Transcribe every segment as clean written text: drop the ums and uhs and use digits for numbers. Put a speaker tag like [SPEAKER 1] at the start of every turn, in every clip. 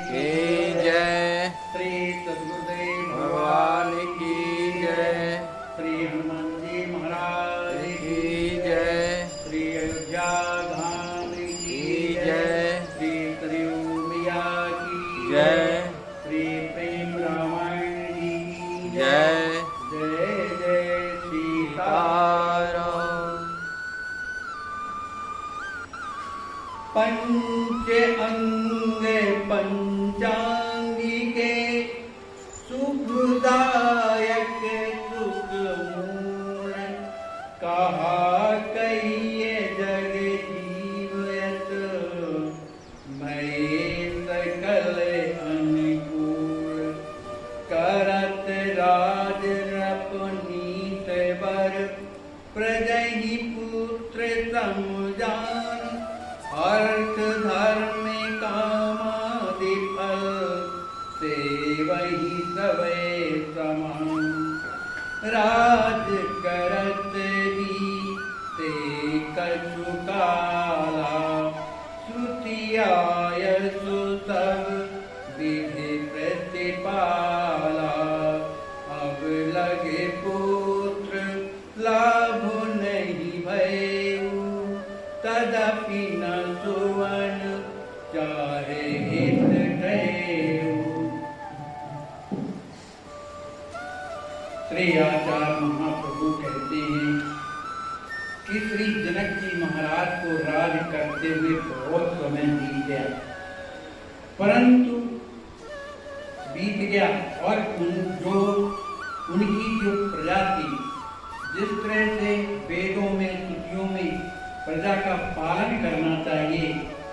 [SPEAKER 1] की जय।
[SPEAKER 2] श्री सद्गुरुदेव
[SPEAKER 1] भगवान की जय।
[SPEAKER 2] श्री हनुमान जी महाराज
[SPEAKER 1] की जय।
[SPEAKER 2] श्री अयोध्या धाम की
[SPEAKER 1] जय।
[SPEAKER 2] श्री सरयू मैया की
[SPEAKER 1] जय।
[SPEAKER 2] श्री प्रेम रामायण जी की
[SPEAKER 1] जय।
[SPEAKER 2] जय जय सीता। पंच अंग पंचांगिके सुखदायक सुख मूल कहा कहिए जग जीवयत मैं सकल अनुकूल करत राज रपनीत वर प्रजहि पुत्र समजान अर्थ धर्म कामादि फल सेवहि सवे समान राज करत ते कछु काला श्रुतियाय सुतव विधि प्रतिपाला अब लगे पुत्र लाभ नहीं भयऊ तदपि न सुवन चाहे हित गएऊ। श्री आचार्य महाप्रभु कहते हैं कि श्री जनक जी महाराज को राज करते हुए बहुत समय बीत गया, परंतु बीत गया और उनकी जो प्रजा थी, जिस तरह से वेदों में श्रुतियों में प्रजा का पालन करना चाहिए,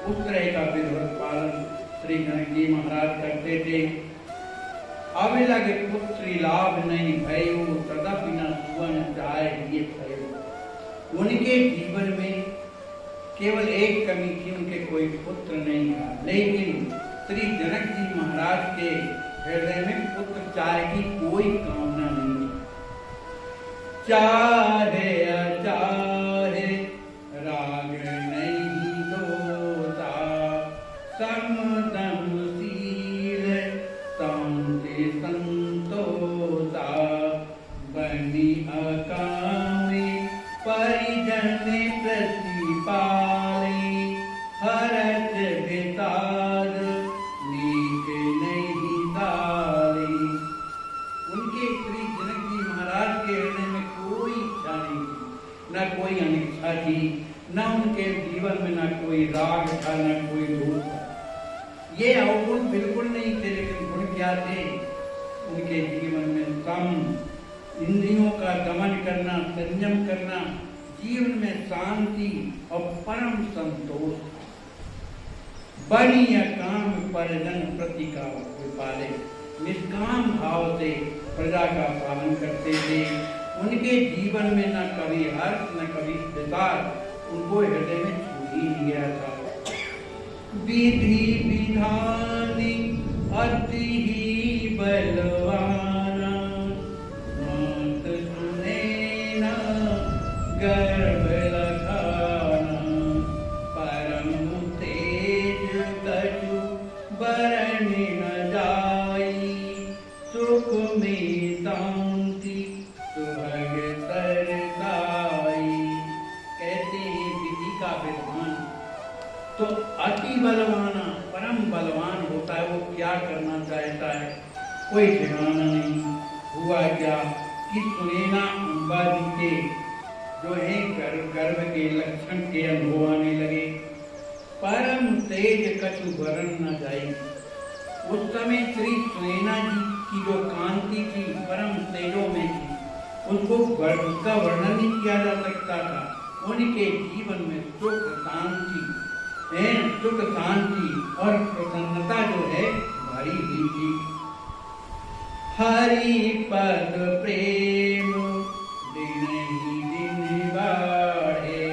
[SPEAKER 2] उस तरह का विधिवत पालन श्री जनक जी महाराज करते थे। अब लगे पुत्री लाभ नहीं भयऊ तदपि न सुवन चाहे ये भयऊ। उनके जीवन में केवल एक कमी थी, उनके कोई पुत्र नहीं था, लेकिन श्री जनक जी महाराज के हृदय में पुत्र चाहे की कोई कामना नहीं थी। चाहे अचाहे राग नहीं दोता समदम शील शांति संतोषा बनी अकामी परिजन प्रतिपाले हरत वितार नीक नहीं ताले। उनके श्री जनक जी महाराज के हृदय में कोई इच्छा नहीं थी, न कोई अनिच्छा थी, न उनके जीवन में न कोई राग था, न कोई दोष था। ये अवगुण बिल्कुल नहीं थे, लेकिन गुण क्या थे? उनके जीवन में सम, इंद्रियों का दमन करना, संयम करना, जीवन में शांति और परम संतोष था। बड़ी काम परिजन प्रति का पाले, निष्काम भाव से प्रजा का पालन करते थे। उनके जीवन में न कभी हर्ष न कभी विकार उनको हृदय में छू ही नहीं गया था। विधि विधानी अति ही बलवाना मात सुने न गर्भ लखाना परम तेज कछु बरन न जाई सुख में शांति सुभग तरसाई। कहते हैं विधि का विद्वान तो अति बलवाना परम बलवान होता है, वो क्या करना चाहता है कोई ठिकाना नहीं। हुआ क्या कि सुनैना अम्बा जी के जो है गर्भ के लक्षण के अनुभव आने लगे। परम तेज कछु वरण न जाए। उस समय श्री सुनैना जी की जो कांति थी परम तेजों में थी, उसका वर्णन नहीं किया जा सकता था। उनके जीवन में सुख शांति और प्रसन्नता जो है भरी हुई थी। हरि पद प्रेम दिन ही दिन बाढ़े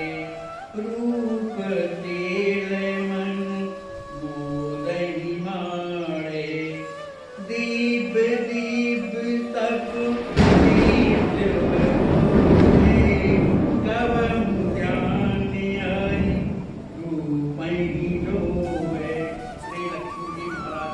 [SPEAKER 2] रूप तेल मन बोधि माड़े दीप दीप तप कवम ज्ञान आई रूप ही जो है। श्री लक्ष्मी जी महाराज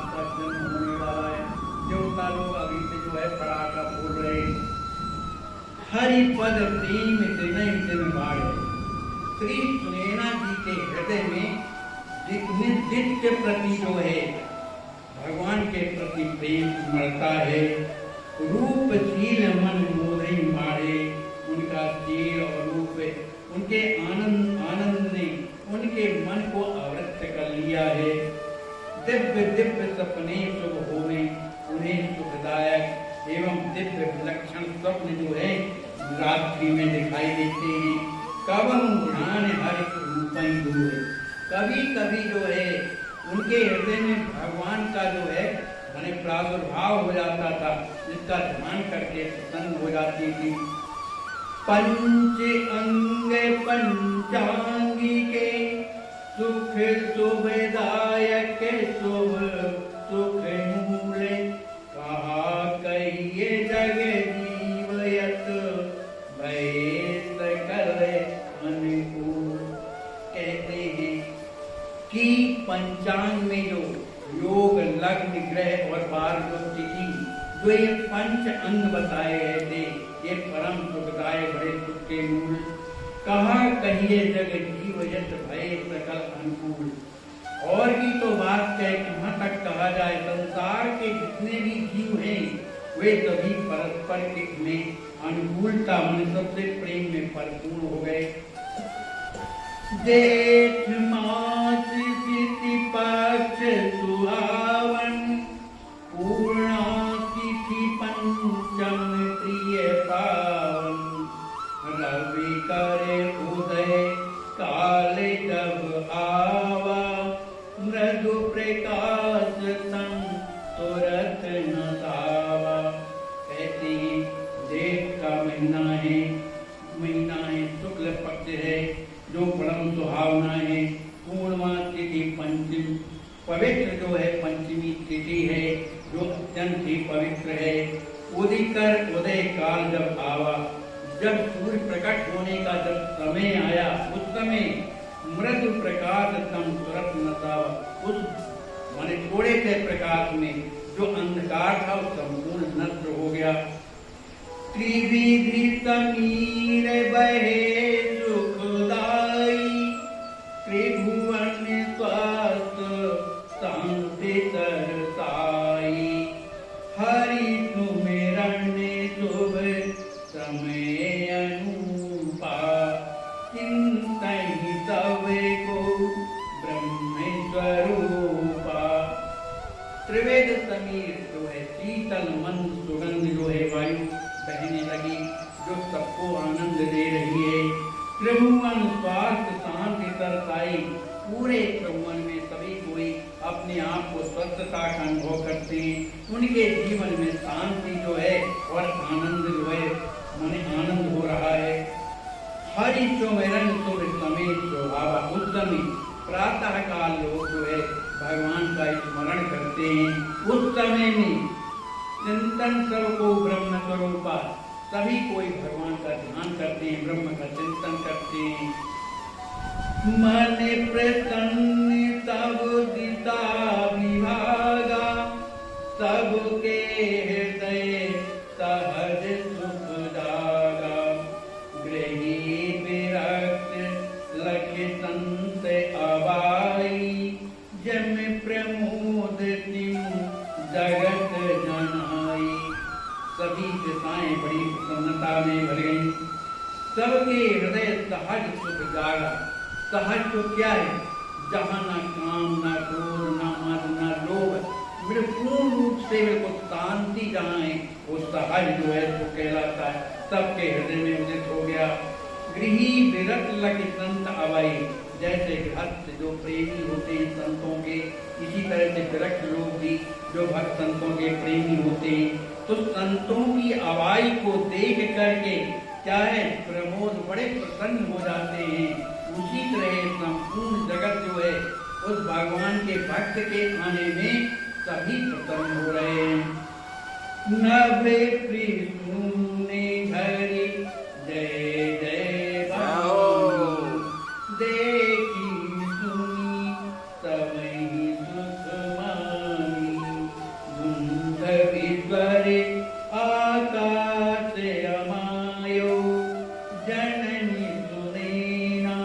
[SPEAKER 2] श्री सुनैना जी के हृदय में नित्य प्रति जो है भगवान के प्रति प्रेम उमड़ता है। रूप शील मन मोहि मारे, उनका शील और रूप उनके आनंद ने उनके मन को आवृत कर लिया है। दिव्य दिव्य सपने शुभ होवे, उन्हें सुखदायक एवं दिव्य विलक्षण स्वप्न जो है रात्रि में दिखाई देते हैं। कवम ध्यान हर रूपई दूर, कभी कभी जो है उनके हृदय में भगवान का जो है माने प्रादुर्भाव हो जाता था, जिसका ध्यान करके प्रसन्न हो जाती थी। पंच अंग पंचांगी के सुख सुखदायक शुभ सुख मूल, कहा कहिए जग जीवयत भय सकल अनुकूल। कहते हैं कि पंचांग में जो योग लग्न ग्रह और बार तिथि जो ये पंच अंग बताए गए थे, ये परम सुखदाय बड़े सुख के मूल। कहा कहिए जग जीवयत भय सकल अनुकूल। और भी तो बात है, कहाँ तक कहा जाए, संसार के जितने भी जीव हैं वे सभी परस्पर के में अनुकूलता में सबसे प्रेम में परिपूर्ण हो गए। जेठ मास तिथि पक्ष सुहावन, पूर्णा तिथि पंचम प्रिय पावन। रवि करे उदय काल जब आवा, मृदु प्रकाश तन तुरत न तावा। कहते हैं जेठ का महीना है, शुक्ल पक्ष है जो परम सुहावना है। पूर्णिमा तिथि पंचम पवित्र जो है पंचमी तिथि है जो अत्यंत ही पवित्र है। उदिकर उदय काल जब आवा, जब सूर्य प्रकट होने का जब समय आया, उस समय मृदु प्रकाश तम तुरंत नसावा, उस माने थोड़े से प्रकाश में जो अंधकार था वो संपूर्ण नष्ट हो गया। त्रिविधि समीर बहे सुखदाई, त्रिभुवन स्वास्थ्य शांति तरसाई। हरि सुमिरन शुभ समय अनुपा, चिंतहि तव को ब्रह्म स्वरूपा। त्रिवेद समीर जो है शीतल मन सुगंध जो है वायु बहने लगी, जो सबको आनंद दे रही है। त्रिभुवन स्वास्थ्य शांति तरसाई, पूरे त्रिभुवन में सभी कोई अपने आप को स्वस्थता का अनुभव करते हैं। उनके जीवन में शांति जो है और आनंद जो है माने आनंद हो रहा है। हरि सुमिरन शुभ समय स्वभाव, उस समय प्रातः काल लोग जो है भगवान का स्मरण करते हैं। उस समय में चिंतन सबको ब्रह्म स्वरूपा, सभी कोई भगवान का ध्यान करते हैं, ब्रह्म का चिंतन करते हैं। मन प्रसन्न तब दिशा विभागा, सबके हृदय सहज सुख जागा। गृही विरक्त लख संत अबाई, जम प्रमोद तिम जगत जनाई। सभी दिशाएं बड़ी प्रसन्नता में भर गई, सबके हृदय सहज सुख जागा। सहज तो क्या है, जहाँ ना काम ना क्रोध ना मद ना लोभ, मेरे पूर्ण रूप से मेरे को शांति जहाँ है वो सहज जो है तो कहलाता है, सबके हृदय में उदित हो गया। गृही विरक्त लख संत अवई, जैसे गृहस्थ जो प्रेमी होते हैं संतों के, इसी तरह से विरक्त लोग भी जो भक्त संतों के प्रेमी होते हैं, तो संतों की अवाई को देख करके क्या है प्रमोद बड़े प्रसन्न हो जाते हैं। उसी तरह संपूर्ण जगत जो है उस भगवान के भक्त के आने में सभी प्रसन्न हो रहे हैं। नभे प्रीतुने घरी जय जय भगवान, देखी सुनी सबहि सुख मानी। गुंध विश्वरे आकाश अमायो, जननी सुनैना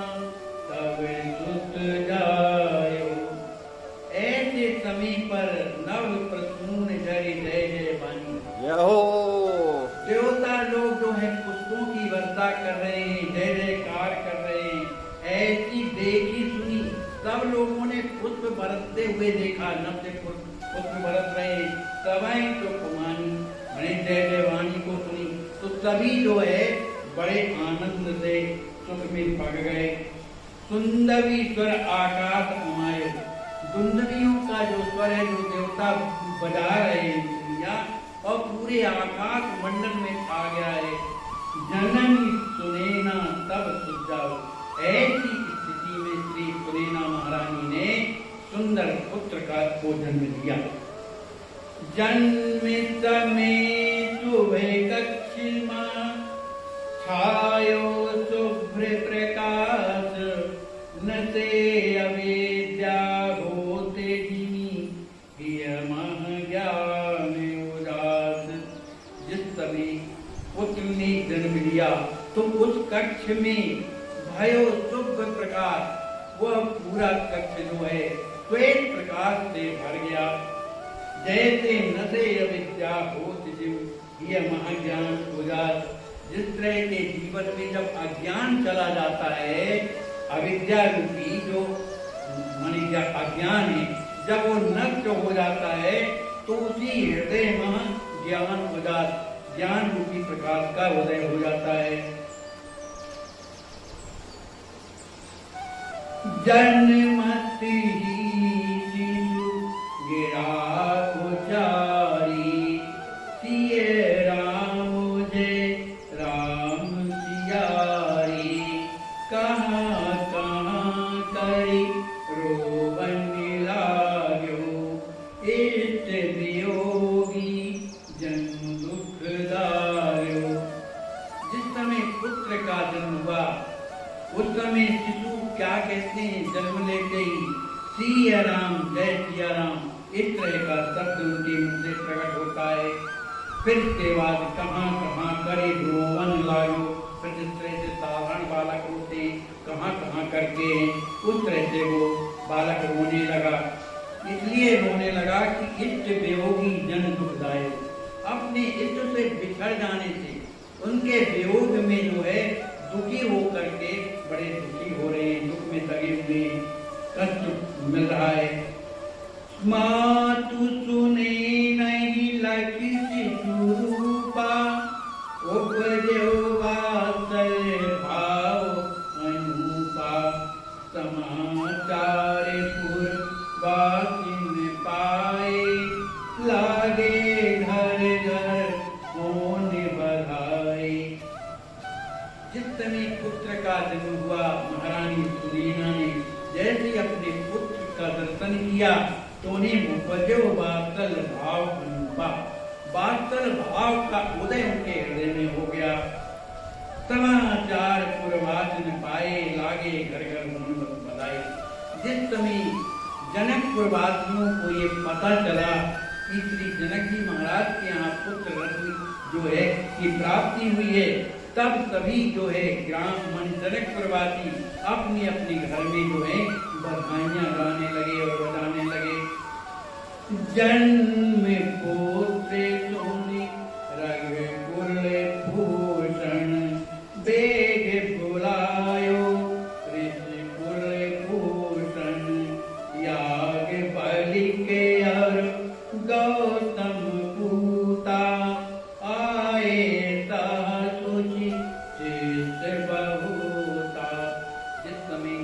[SPEAKER 2] बरतते हुए देखा, नव से पुत्र बरत रहे, तबै तो कुमानी मैंने जय जय वाणी को सुनी तो सभी जो है बड़े आनंद से सुख में पड़ गए। सुंदवी स्वर आकाश उमायो, दुंदवियों का जो स्वर है, जो देवता बजा रहे हैं और पूरे आकाश मंडल में छा गया है। जननी सुनैना तब सुजाओ, ऐसी स्थिति में श्री सुनैना महारानी ने सुंदर पुत्र को जन्म दिया। जन्मित में शुभे कक्षिमा, छायो शुभ्र प्रकाश, न से अविद्या होते जिनी, मह ज्ञान उदास। जिस समय पुत्र ने जन्म लिया तो उस कक्ष में भयो शुभ प्रकाश, वह पूरा कक्ष जो है श्वेत प्रकाश से भर गया। जैसे नशे अविद्या होत जीव यह महाज्ञान उदास। जिस तरह के जीवन में जब अज्ञान चला जाता है, अविद्या रूपी जो मानी अज्ञान है, जब वो नष्ट हो जाता है तो उसी हृदय में ज्ञान उदास, ज्ञान रूपी प्रकाश का उदय हो जाता है। जन्मति शिशु गिरा उचारी, सिए राम जय राम सियारी, कहाँ कहाँ करी रोवन लाग्यो, इष्ट वियोगी जन्म दुखदायो। जिस समय पुत्र का जन्म हुआ उस समय शिशु क्या कहते हैं, जन्म लेते ही सिया राम जय सिया राम, इस तरह का शब्द उनके मुंह से प्रकट होता है। फिर इसके बाद कहाँ कहाँ करे रोवन लागो, फिर जिस तरह से साधारण बालक रोते हैं, कहाँ कहाँ करके उस तरह से वो बालक रोने लगा। इसलिए रोने लगा कि इष्ट वियोगी जन दुखदायक, अपने इष्ट से बिछड़ जाने से उनके वियोग में जो है दुखी हो करके बड़े दुखी हो रहे हैं, दुख में लगे हुए, कष्ट मिल रहा है। मातु सुने नहीं लगी शिशुरूपा, उपजो वात्सल्य भाव अनुपा, समाचार पुरवासिन पाए, लागे घर घर होने बधाई। जिस समय पुत्र का जन्म हुआ, महारानी सुनैना ने जैसे अपने पुत्र का दर्शन किया तो उन्हें उपजो वात्सल्य भाव अनुपा, वात्सल्य भाव का उदय उनके हृदय में हो गया। समाचार पुरवासिन पाए, लागे घर घर होने बधाई। जिस समय जनकपुरवासियों को ये पता चला कि श्री जनक जी महाराज के यहाँ पुत्र रत्न जो है की प्राप्ति हुई है, तब सभी जो है ग्राम मन जनकपुरवासी अपने अपने घर में जो है बधाइयां गाने लगे और बजाने लगे। जन्म पोते सोनी रघुकुल भूषण, बेग बुलायो ऋषिकुल भूषण, याग बलि के और गौतम पूता, आए सुचि चित बहुता। जिस समय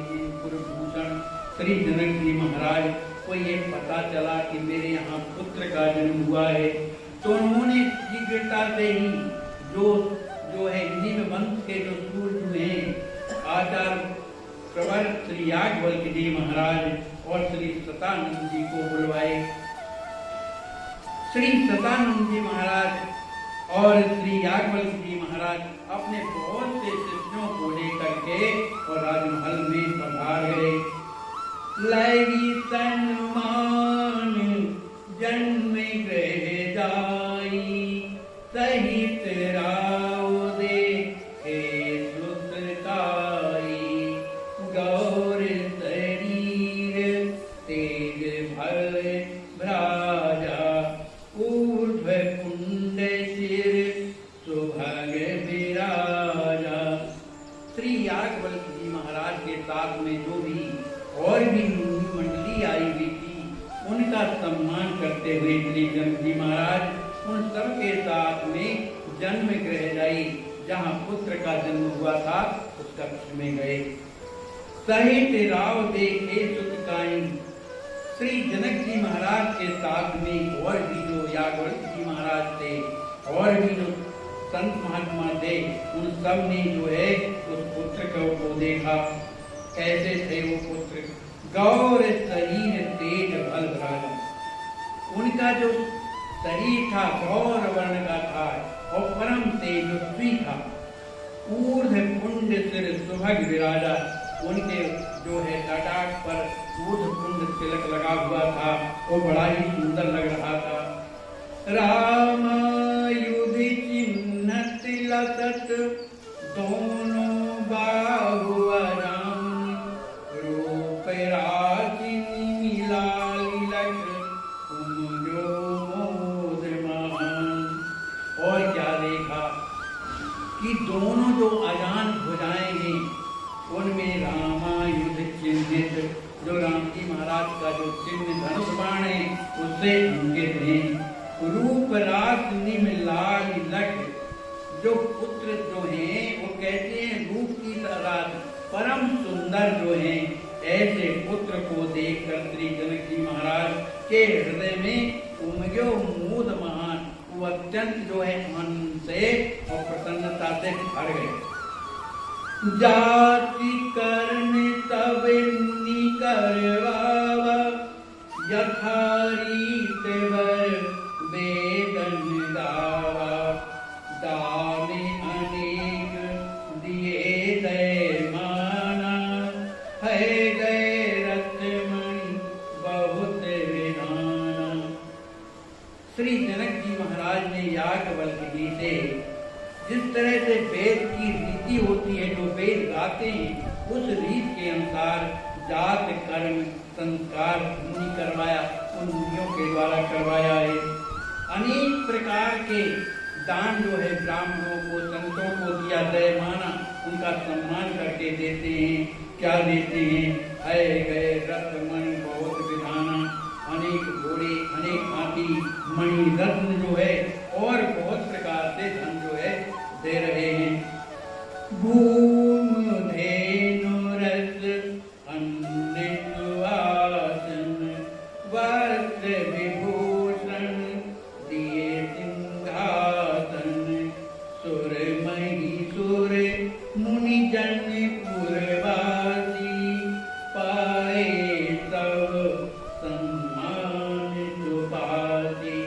[SPEAKER 2] कुलभूषण श्री जनक जी महाराज को ये पता चला कि मेरे यहाँ पुत्र का जन्म हुआ है, तो उन्होंने शीघ्रता से ही जो है इन्हीं में वंश के जो सूर्य हैं, आचार्य प्रवर श्री याज्ञवल्क्य जी महाराज और श्री सतानंद जी को बुलवाए। श्री सतानंद जी महाराज और श्री याज्ञवल्क्य जी महाराज अपने बहुत से शिष्यों को लेकर के और राजमहल में पधार गए। लगी सन्मान जन्म गृह जाई, सहित राव देखे सुतकाई, गौर शरीर तेज भल भ्राजा, ऊर्ध्व कुंड सिर सुभग विराजा। श्री याज्ञवल्क्य जी महाराज के साथ में जो भी और भी मुनि मंडली आई हुई थी, उनका सम्मान करते हुए श्री जनक जी महाराज उन सब के साथ में जन्म गृह जाई, जहाँ पुत्र का जन्म हुआ था उस कक्ष में गए। सहित राव देखे सुत काई, श्री जनक जी महाराज के साथ में और भी जो याज्ञवल्क्य जी महाराज थे और भी जो संत महात्मा थे, उन सब ने जो है उस पुत्र को देखा। कैसे थे वो पुत्र? गौर शरीर तेज बल राजा, उनका जो शरीर था गौर वर्ण का था और परम तेजस्वी था। ऊर्ध्व पुंड सिर सुभग विराजा, उनके जो है ललाट पर ऊर्ध्व पुंड तिलक लगा हुआ था, वो बड़ा ही सुंदर लग रहा था। राम युधि चिन्ह तिलक दोनों बाहु राम, रूप राजिनी मिलाल लख कुमुदो मोदमान। और क्या देखा कि दोनों जो अजान भुजाएं हैं उनमें रामायुध चिन्हित, जो राम जी महाराज का जो चिन्ह धनुष बाण है उससे अंकित हैं। रूप रास निम लाल लख, जो पुत्र जो हैं वो कहते हैं रूप की रास परम सुंदर जो हैं, ऐसे पुत्र को देखकर श्री जनक जी महाराज के हृदय में उमग्यो मोद महान, वो अत्यंत जो है आनंद से और प्रसन्नता से भर गए। जाति करने तब करवावा, यथारीत वर वेदन गावा, दाने अनेक दिए दय माना, है गए रत्नमणि बहुत विधाना। श्री जनक जी महाराज ने याज्ञवल्क्य जी से जिस तरह से वेद की रीति होती है, जो वेद गाते हैं उस रीत के अनुसार जात कर्म संस्कार मुनि करवाया, उन मुनियों के द्वारा करवाया है। अनेक प्रकार के दान जो है ब्राह्मणों को संतों को दिया दय माना, उनका सम्मान करके देते हैं। क्या देते हैं? आए गए रत्नमणि बहुत विधाना, अनेक घोड़े अनेक हाथी मणि रत्न जो है और बहुत प्रकार से धन जो है दे रहे हैं। भूम धेनु रस अन्न सुवासन, वस्त्र विभूषण दिए सिंहासन, सुर महिषुर मुनि जन पुरवासी, पाए तब सम्मान सुपासी।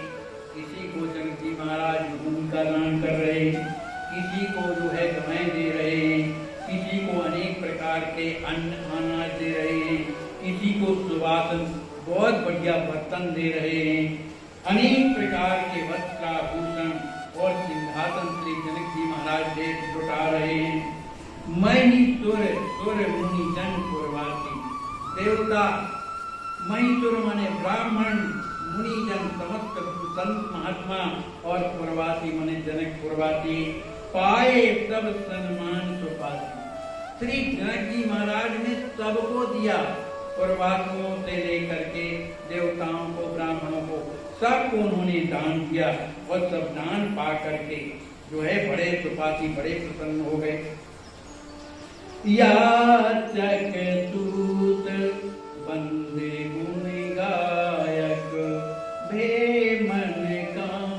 [SPEAKER 2] किसी को जनक जी महाराज भूमि का दान कर रहे हैं, किसी को जो है गायें दे रहे हैं, किसी को अनेक प्रकार के अन्न अनाज दे रहे हैं, किसी को सुवासन बहुत बढ़िया बर्तन दे रहे हैं, अनेक प्रकार के वस्त्राभूषण और सिंहासन श्री जनक जी महाराज दे लुटा रहे हैं। महिषुर सुर मुनि जन पुरवासी, देवता महिषुर माने ब्राह्मण, मुनि जन समस्त संत महात्मा और पुरवासी माने जनक पुरवासी, पाए सब सम्मान सुपासी। श्री जनक जी महाराज ने सबको दिया, पुरवासियों से लेकर के देवताओं को ब्राह्मणों को सबको उन्होंने दान दिया और सब दान पा करके जो है बड़े सुपासी बड़े प्रसन्न हो गए। याचक सूत बंदे गुण गायक, भे मन काम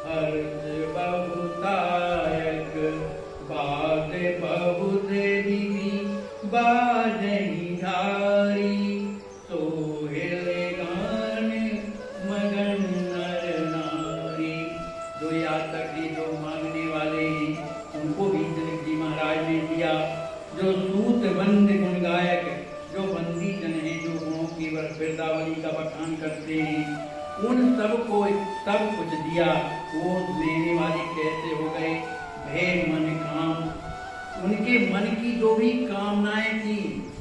[SPEAKER 2] हर्ष बहुतायक, बात बहुत विधि बाजहि धारी, सोहेल गान मगन नर नारी। जो याचक हैं, जो मांगने वाले हैं, उनको भी जनक जी महाराज ने दिया। जो सूत बंद गुण गायक, जो बंदी जन है, जो गुणों की वृद्धावली का बखान करते हैं, उन सबको सब कुछ दिया। वो लेने वाले कैसे हो गए? भेद मन काम, उनके मन की जो भी कामनाएं थी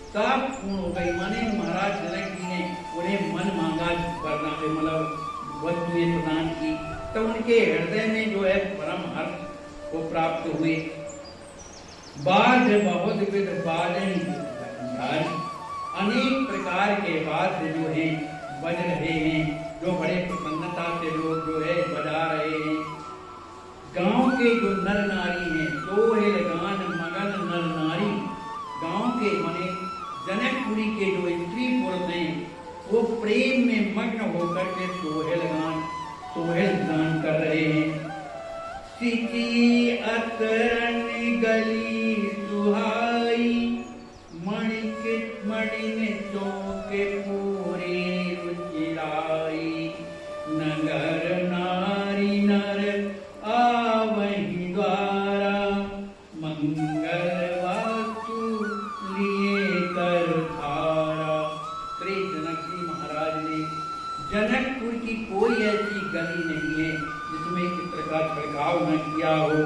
[SPEAKER 2] सब पूर्ण हो गई। माने महाराज जनक जी ने उन्हें मन मांगा करना है, मतलब वस्तुएं प्रदान की, तो उनके हृदय में जो है परम हर्ष को प्राप्त हुए। बाज बहुत विध बाजन, अनेक प्रकार के वाद्य जो हैं बज रहे हैं, जो बड़े प्रसन्नता से लोग जो है बजा रहे हैं। गांव के जो नर नारी हैं, सोहेल गान मगन नर नारी, गांव के माने जनकपुरी के जो स्त्री पुरुष हैं वो प्रेम में मग्न होकर के सोहेल गान कर रहे हैं। सिची अतरन गली सुहाई, मणिन चौके पूरे रुचिराई, नगर नारी नर आवहि द्वारा, मंगल वास्तु लिए कर थारा। श्री जनक जी महाराज ने जनकपुर की कोई ऐसी गली नहीं है जिसमें चित्र का छिड़काव न किया हो,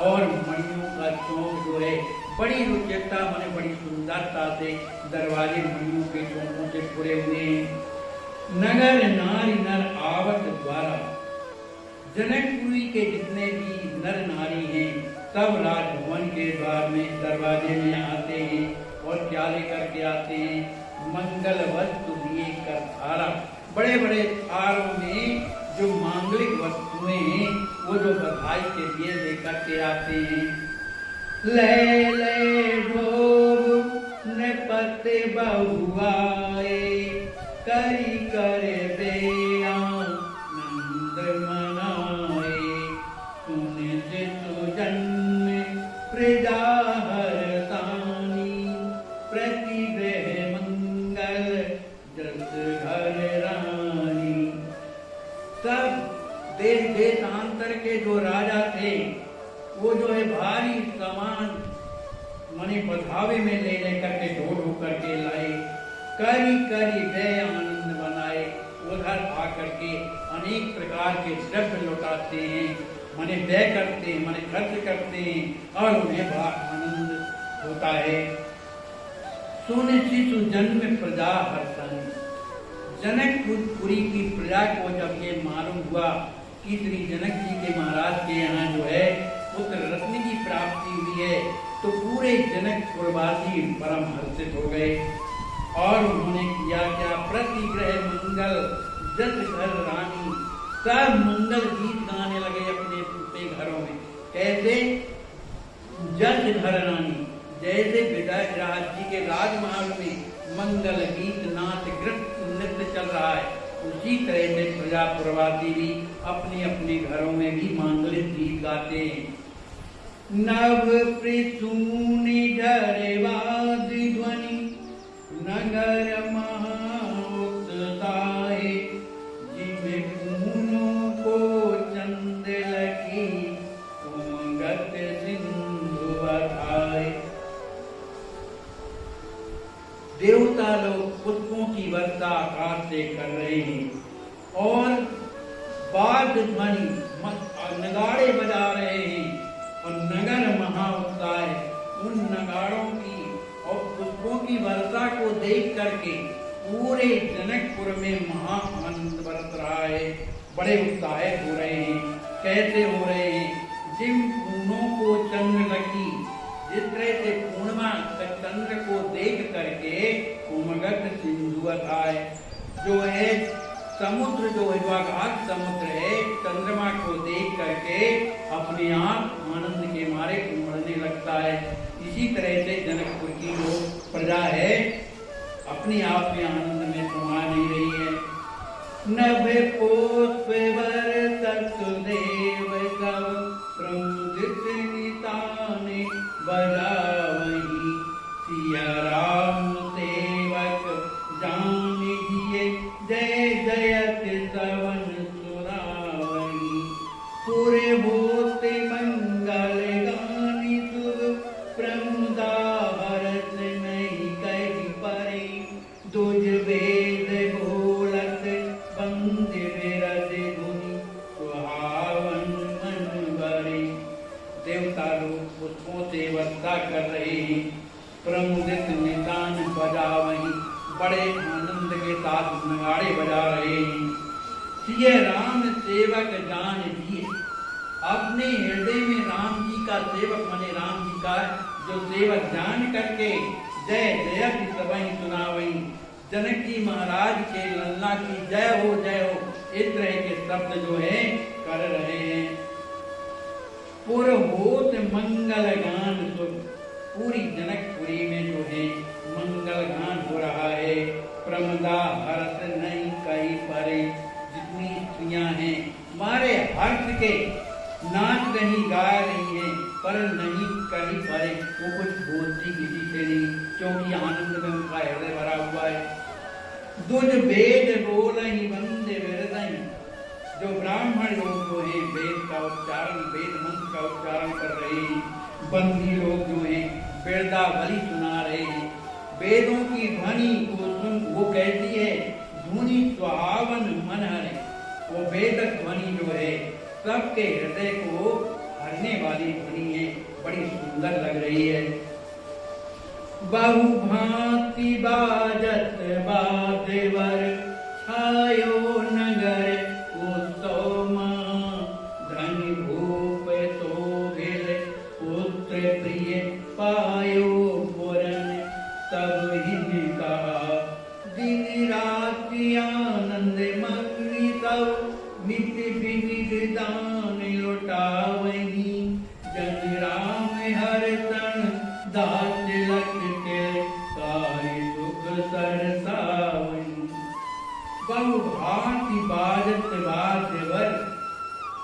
[SPEAKER 2] और मणियों का चौक जो है बड़ी रुचिरता माने बड़ी सुंदरता से दरवाजे मणियों के चौकों से पूरे हुए हैं। नगर नारी नर आवत द्वारा, जनकपुरी के जितने भी नर नारी हैं सब राजभवन के द्वार में दरवाजे में आते हैं, और क्या लेकर के आते हैं? मंगल वस्तु लिए कर थारा, बड़े बड़े थारों में जो मांगलिक वस्तुएं हैं वो जो बधाई के लिए लेकर के आते हैं। ले ले ढोब ने पते बहुआए, करी करे बेया नंद मनाए, सुने से तो जन्म प्रजा हरतानी, प्रतिग्रह मंगल जस घर रानी। सब देश देशांतर के जो राजा थे वो जो है भारी सामान माने बधावे में ले लेकर के ढोल होकर के लाए, करी करी व्यय आनंद बनाए, उधर आकर के अनेक प्रकार के द्रव्य लौटाते हैं, माने व्यय करते हैं, माने खर्च करते हैं, और उन्हें बड़ा आनंद होता है। सुन शिशु जन्म प्रजा हर्षण, जनकपुरी की प्रजा को जब ये मालूम हुआ कि श्री जनक जी के महाराज के यहाँ जो है पुत्र रत्न की प्राप्ति हुई है, तो पूरे जनकपुरवासी परम हर्षित हो गए, और उन्होंने किया क्या? प्रतिग्रह मंगल जस घर रानी, सब मंगल गीत गाने लगे अपने अपने घरों में। कैसे? जस घर रानी, जैसे विराज जी के राजमहल में मंगल गीत नाच नृत्य चल रहा है, उसी तरह से प्रजा प्रवासी भी अपने अपने घरों में भी मांगलिक गीत गाते हैं। नव प्रसूनि झरवाद ध्वनि, नगर महाउत्साहे, जिमे खूनों को चंद लगी, उमंगत सिंधु बधाए। देवता लोग पुष्पों की वर्षा आकाश से कर रहे हैं, और वाद्य ध्वनि नगाड़े बजा रहे हैं, और नगर महा उत्साह है। उन नगाड़ों की और पुष्पों की वर्षा को देख करके पूरे जनकपुर में महा आनंद बरस रहा है, बड़े उत्साहित हो रहे हैं। कैसे हो रहे हैं? जिन खूनों को चंद्र लगी, जिस तरह से पूर्णिमा चंद्र को देख करके उमगत सिंधु अथाय, जो है समुद्र जो है अगाध समुद्र है, चंद्रमा को देख करके अपने आप आनंद के मारे उमड़ने लगता है। इसी तरह से जनकपुर की जो प्रजा है अपने आप में आनंद में समा नहीं रही है। नभ पुष्प बरसत देव सब, प्रमुदित निताने बजावहि, सिया राम सेवक जान जिए, जय जयत सवन सुरावहि। पूरे होते मंगल गानी शुभ, प्रमुदा हरत नहीं कही परे, दुज वेद बोलत बंद विरज धुनि, सुहावन मन भरे। देवता लोग पुष्पों से वर्षा कर रहे हैं, प्रमुदित निदान बजावहि, बड़े आनंद के साथ नगाड़े बजा रहे हैं। सिय राम सेवक जान दिए, अपने हृदय में राम जी का सेवक माने राम जी का जो सेवक जान करके जय जय की सबई सुनावई, जनक जी महाराज के लल्ला की जय हो इस तरह के शब्द जो है कर रहे हैं। पुर होत मंगल गान सुख, पूरी जनकपुरी में जो है मंगल गान हो रहा है। प्रमदा हर्ष नहीं कहीं परे, जितनी स्त्रियां हैं मारे हर्ष के नाच रही गा रही हैं, पर नहीं कहीं परे, वो कुछ बोलती किसी से नहीं, क्योंकि आनंद में उनका हृदय भरा हुआ है। दुज वेद बोल ही वंदे विरदई, जो ब्राह्मण लोग जो हैं वेद का उच्चारण, वेद मंत्र का उच्चारण कर रहे हैं, बंदी लोग जो हैं वेदावली सुना रहे हैं। वेदों की ध्वनि को सुन वो कहती है धुनि सुहावन मन हरे, वो वेदक ध्वनि जो है सबके हृदय को हरने वाली ध्वनि है, बड़ी सुंदर लग रही है। बहु भांति बाजत बादेवर, छायो नगर उत्सव मां, धन भूप शोभिल पुत्र प्रिय पायो पुरन, तब हिन कहा दिन राति आनंद मग्नि तब, नित्य विविध दान लुटावही, जन राम हर तन दास लख के, कार्य सुख सरसावही। बहु भांति बाजत वाद्यवर,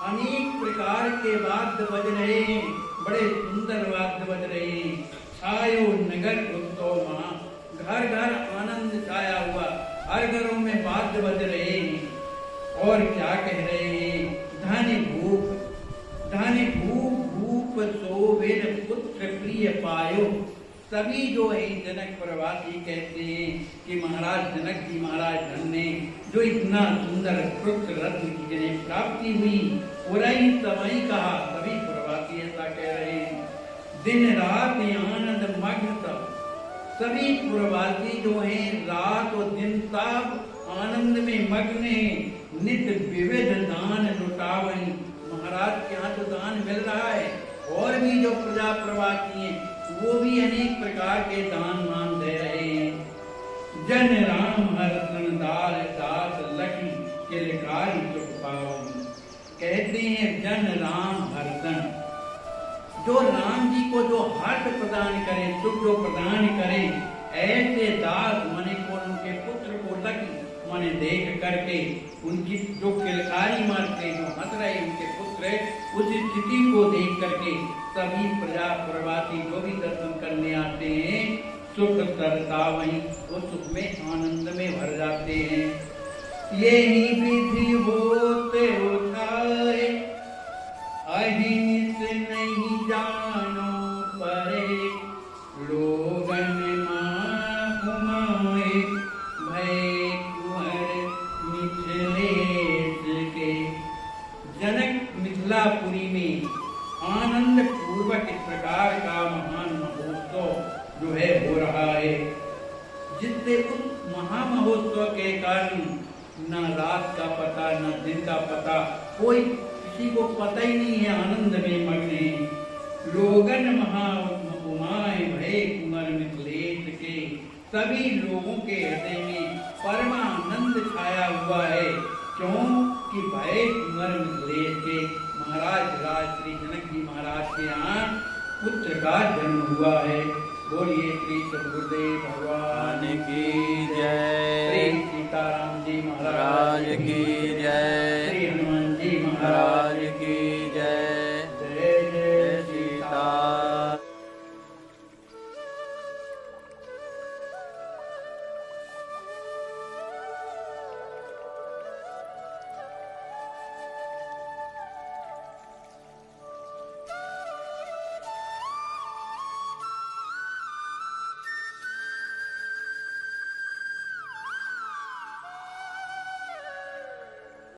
[SPEAKER 2] अनेक प्रकार के वाद्य बज रहे हैं, बड़े सुंदर वाद्य बज रहे हैं। छायो नगर उत्सव महा, घर घर आनंद छाया हुआ, हर घरों में वाद्य बज रहे हैं। और क्या कह रहे हैं, धन भूप भूप शोभिल पुत्र प्रिय पायो। सभी जो है जनक प्रवासी कहते हैं कि महाराज जनक जी महाराज धन्य, जो इतना सुंदर पुत्र रत्न की जिन्हें प्राप्ति हुई, पुरई समय कहा, सभी प्रवासी ऐसा कह रहे हैं। दिन रात आनंद मग्न तब, सभी प्रवासी जो हैं रात और दिन तब आनंद में मग्न हैं। नित्य विविध दान लुटावई, महाराज के यहाँ तो दान मिल रहा है, और भी जो प्रजा प्रवासी हैं वो भी अनेक प्रकार के दान मान दे रहे हैं। जन राम हरसन दार दास लखी, किलकारी सुख पावई, कहते हैं जन राम हरसन, जो राम जी को जो हर्ष प्रदान करे, सुख जो प्रदान करे, ऐसे दास माने को उनके पुत्र को लखी माने देख करके उनकी जो किलकारी मारते, जो हंस रहे उनके पुत्र, उस स्थिति को देख करके सभी प्रजा प्रवासी जो भी दर्शन करने आते हैं सुख सरसावई, उस सुख में आनंद में भर जाते हैं। यही विधि होते होताए, अहिंस नहीं जानो परे, लोगन माहुमाए भय कुंवर मिथिलेश के। जनक मिथिलापुरी में आनंद पूर्वक इस प्रकार का महान महोत्सव जो है हो रहा है, जिससे उस महामहोत्सव के कारण न रात का पता न दिन का पता, कोई किसी को पता ही नहीं है, आनंद में मग्न है। लोगन महाउमाए भय कुंवर मिथिलेश के, सभी लोगों के हृदय में परमानंद छाया हुआ है। क्यों कि भय कुंवर मिथिलेश के, महाराज राज श्री जनक जी महाराज के यहाँ पुत्र का जन्म हुआ है। बोलिए श्री सद्गुरुदेव भगवान
[SPEAKER 1] की जय,
[SPEAKER 2] श्री सीताराम जी महाराज
[SPEAKER 1] की जय।